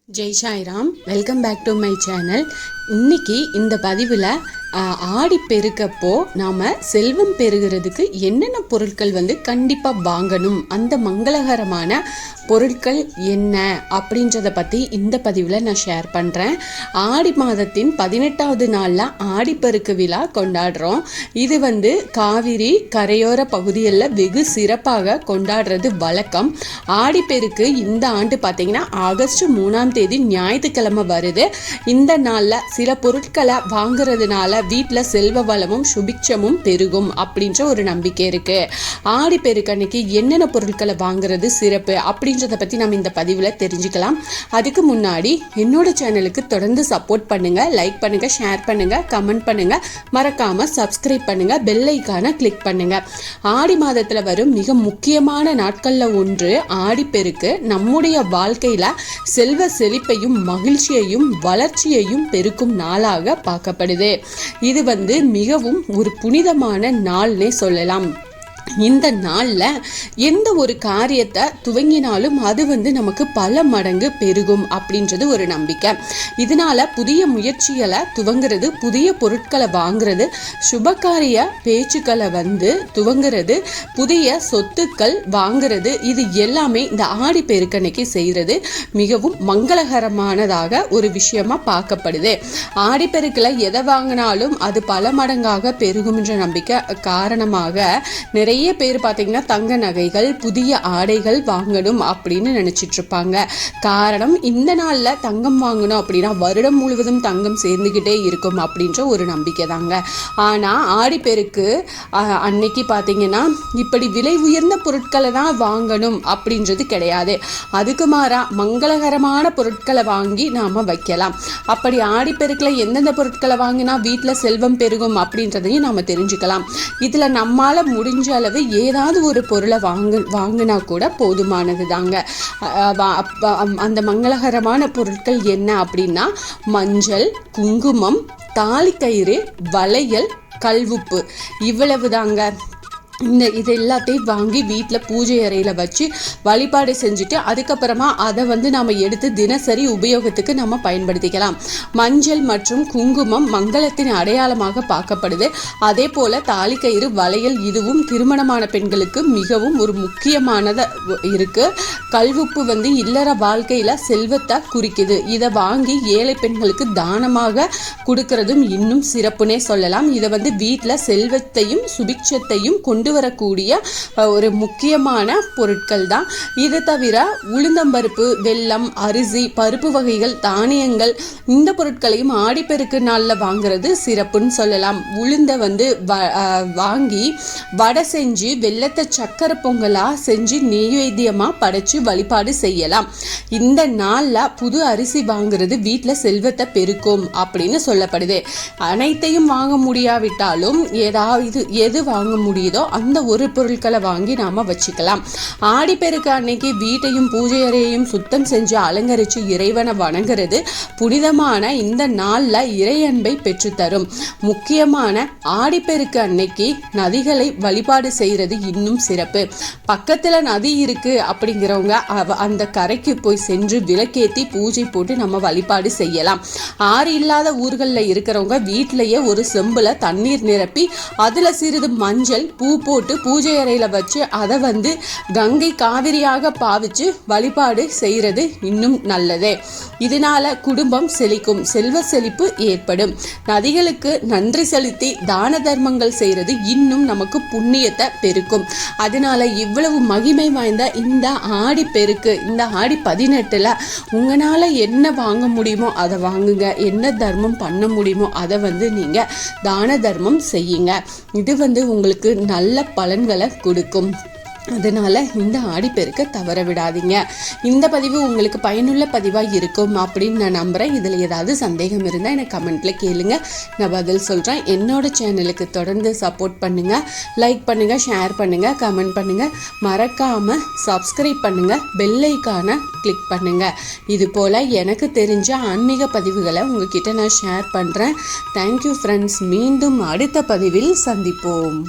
Jai Sairam. Welcome back to my channel. இன்னைக்கு இந்த பதிவில் ஆடி பெருக்கப்போ நாம் செல்வம் பெறுகிறதுக்கு என்னென்ன பொருட்கள் கண்டிப்பாக வாங்கணும், அந்த மங்களகரமான பொருட்கள் என்ன அப்படின்றத பற்றி இந்த பதிவில் நான் ஷேர் பண்ணுறேன். ஆடி மாதத்தின் 18வது நாளில் ஆடிப்பெருக்கு விழா கொண்டாடுறோம். இது காவிரி கரையோர பகுதிகளில் வெகு சிறப்பாக கொண்டாடுறது வழக்கம். ஆடிப்பெருக்கு இந்த ஆண்டு பார்த்தீங்கன்னா ஆகஸ்ட் 3ஆம் தேதி ஞாயிற்றுக்கிழமை வருது. இந்த நாளில் சில பொருட்களை வாங்குறதுனால வீட்டில் செல்வ வளமும் சுபிக்ஷமும் பெருகும் அப்படின்ற ஒரு நம்பிக்கை இருக்கு. ஆடி பெருக்கு அன்னைக்கு என்னென்ன பொருட்களை வாங்குறது சிறப்பு அப்படின்றத பற்றி நம்ம இந்த பதிவில் தெரிஞ்சுக்கலாம். அதுக்கு முன்னாடி என்னோட சேனலுக்கு தொடர்ந்து சப்போர்ட் பண்ணுங்க, லைக் பண்ணுங்க, ஷேர் பண்ணுங்க, கமெண்ட் பண்ணுங்க, மறக்காம சப்ஸ்கிரைப் பண்ணுங்க, பெல் ஐகானை கிளிக் பண்ணுங்க. ஆடி மாதத்தில் வரும் மிக முக்கியமான நாட்களில் ஒன்று ஆடிப்பெருக்கு. நம்முடைய வாழ்க்கையில செல்வ செழிப்பையும் மகிழ்ச்சியையும் வளர்ச்சியையும் பெருக்கும் நாளாக பார்க்கப்படுது. இது மிகவும் ஒரு புனிதமான நாள்னே சொல்லலாம். இந்த நாளில் எந்த ஒரு காரியத்தை துவங்கினாலும் அது நமக்கு பல மடங்கு பெருகும் அப்படின்றது ஒரு நம்பிக்கை. இதனால புதிய முயற்சிகளை துவங்குறது, புதிய பொருட்களை வாங்குறது, சுபகாரிய பேச்சுக்களை துவங்குறது, புதிய சொத்துக்கள் வாங்குறது, இது எல்லாமே இந்த ஆடி பெருக்கன்னைக்கு செய்கிறது மிகவும் மங்களகரமானதாக ஒரு விஷயமா பார்க்கப்படுது. ஆடிப்பெருக்கில் எதை வாங்கினாலும் அது பல மடங்காக பெருகும்ன்ற நம்பிக்கை காரணமாக நிறைய பேர் பார்த்தீங்கன்னா தங்க நகைகள், புதிய ஆடைகள் வாங்கணும் அப்படின்னு நினைச்சிட்டு இருப்பாங்க. காரணம், இந்த நாள்ல தங்கம் வாங்கணும் அப்படின்னா வருடம் முழுவதும் தங்கம் சேர்ந்துகிட்டே இருக்கும் அப்படின்ற ஒரு நம்பிக்கை தாங்க. ஆனா ஆடிப்பெருக்கு அன்னைக்கு பார்த்தீங்கன்னா இப்படி விலை உயர்ந்த பொருட்களை தான் வாங்கணும் அப்படின்றது கிடையாது. அதுக்கு மாறா மங்களகரமான பொருட்களை வாங்கி நாம வைக்கலாம். அப்படி ஆடிப்பெருக்குல எந்தெந்த பொருட்களை வாங்கினா வீட்டில் செல்வம் பெருகும் அப்படின்றதையும் நாம தெரிஞ்சுக்கலாம். இதுல நம்மால முடிஞ்ச அளவு ஏதாவது ஒரு பொருளை வாங்கினா கூட போதுமானது தாங்க. அந்த மங்களகரமான பொருட்கள் என்ன அப்படின்னா மஞ்சள், குங்குமம், தாலிக்கயிறு, வளையல், கல்வுப்பு, இவ்வளவு தாங்க. இது எல்லாத்தையும் வாங்கி வீட்டில் பூஜை அறையில் வச்சு வழிபாடு செஞ்சுட்டு அதுக்கப்புறமா அதை நாம் எடுத்து தினசரி உபயோகத்துக்கு நம்ம பயன்படுத்திக்கலாம். மஞ்சள் மற்றும் குங்குமம் மங்களத்தின் அடையாளமாக பார்க்கப்படுது. அதே போல் தாலிக்கயிறு, வளையல், இதுவும் திருமணமான பெண்களுக்கு மிகவும் ஒரு முக்கியமானதாக இருக்குது. கல்வுப்பு இல்லற வாழ்க்கையில் செல்வத்தை குறிக்குது. இதை வாங்கி ஏழை பெண்களுக்கு தானமாக கொடுக்கறதும் இன்னும் சிறப்புனே சொல்லலாம். இதை வீட்டில் செல்வத்தையும் சுபிக்ஷத்தையும் கொண்டு வரக்கூடிய ஒரு முக்கியமான பொருட்கள் தான். இது தவிர உளுந்தம்பருப்பு, வெல்லம், அரிசி, பருப்பு வகைகள், தானியங்கள், இந்த பொருட்களையும் ஆடிப்பெருக்கு நாளில் வாங்குறது சிறப்புன்னு சொல்லலாம். உளுந்த வாங்கி வடை செஞ்சு வெல்லத்தை சக்கரை பொங்கலா செஞ்சு நெய்வேத்தியமா படைச்சு வழிபாடு செய்யலாம். இந்த நாளில் புது அரிசி வாங்குறது வீட்டில் செல்வத்தை பெருக்கும் அப்படின்னு சொல்லப்படுது. அனைத்தையும் வாங்க முடியாவிட்டாலும் ஏதாவது எது வாங்க முடியுதோ அந்த ஒரு பொருட்களை வாங்கி நாம வச்சுக்கலாம். ஆடிப்பெருக்கு அன்னைக்கு வீட்டையும் பூஜை அறையையும் சுத்தம் செஞ்சு அலங்கரிச்சு இறைவனை வணங்குறது புனிதமான இந்த நாள்ல இறையன்பை பெற்றுத்தரும். முக்கியமான ஆடிப்பெருக்கு அன்னைக்கு நதிகளை வழிபாடு செய்யறது இன்னும் சிறப்பு. பக்கத்துல நதி இருக்கு அப்படிங்கிறவங்க அந்த கரைக்கு போய் சென்று விளக்கேத்தி பூஜை போட்டு நம்ம வழிபாடு செய்யலாம். ஆறு இல்லாத ஊர்களில் இருக்கிறவங்க வீட்டிலேயே ஒரு செம்புல தண்ணீர் நிரப்பி அதுல சிறிது மஞ்சள், பூ போட்டு பூஜை அறையில வச்சு அதை கங்கை காவிரியாக பாவிச்சு வழிபாடு செய்யறது இன்னும் நல்லதே. இதனால குடும்பம் செழிக்கும், செல்வ செழிப்பு ஏற்படும். நதிகளுக்கு நன்றி செலுத்தி தான தர்மங்கள் செய்யறது இன்னும் நமக்கு புண்ணியத்தை பெருக்கும். அதனால இவ்வளவு மகிமை வாய்ந்த இந்த ஆடி பெருக்கு, இந்த ஆடி 18ல உங்களால என்ன வாங்க முடியுமோ அதை வாங்குங்க. என்ன தர்மம் பண்ண முடியுமோ அதை நீங்க தான தர்மம் செய்யுங்க. இது உங்களுக்கு நல்ல பலன்களை கொடுக்கும். அதனால இந்த ஆடிப்பெருக்க தவற விடாதீங்க. இந்த பதிவு உங்களுக்கு பயனுள்ள பதிவாக இருக்கும் அப்படின்னு நான் நம்புகிறேன். இதில் ஏதாவது சந்தேகம் இருந்தால் எனக்கு கமெண்ட்டில் கேளுங்க, நான் பதில் சொல்கிறேன். என்னோட சேனலுக்கு தொடர்ந்து சப்போர்ட் பண்ணுங்கள், லைக் பண்ணுங்கள், ஷேர் பண்ணுங்கள், கமெண்ட் பண்ணுங்கள், மறக்காமல் சப்ஸ்கிரைப் பண்ணுங்கள், பெல் ஐகானை கிளிக் பண்ணுங்கள். இது போல் எனக்கு தெரிஞ்ச ஆன்மீக பதிவுகளை உங்ககிட்ட நான் ஷேர் பண்ணுறேன். Thank you friends. மீண்டும் அடுத்த பதிவில் சந்திப்போம்.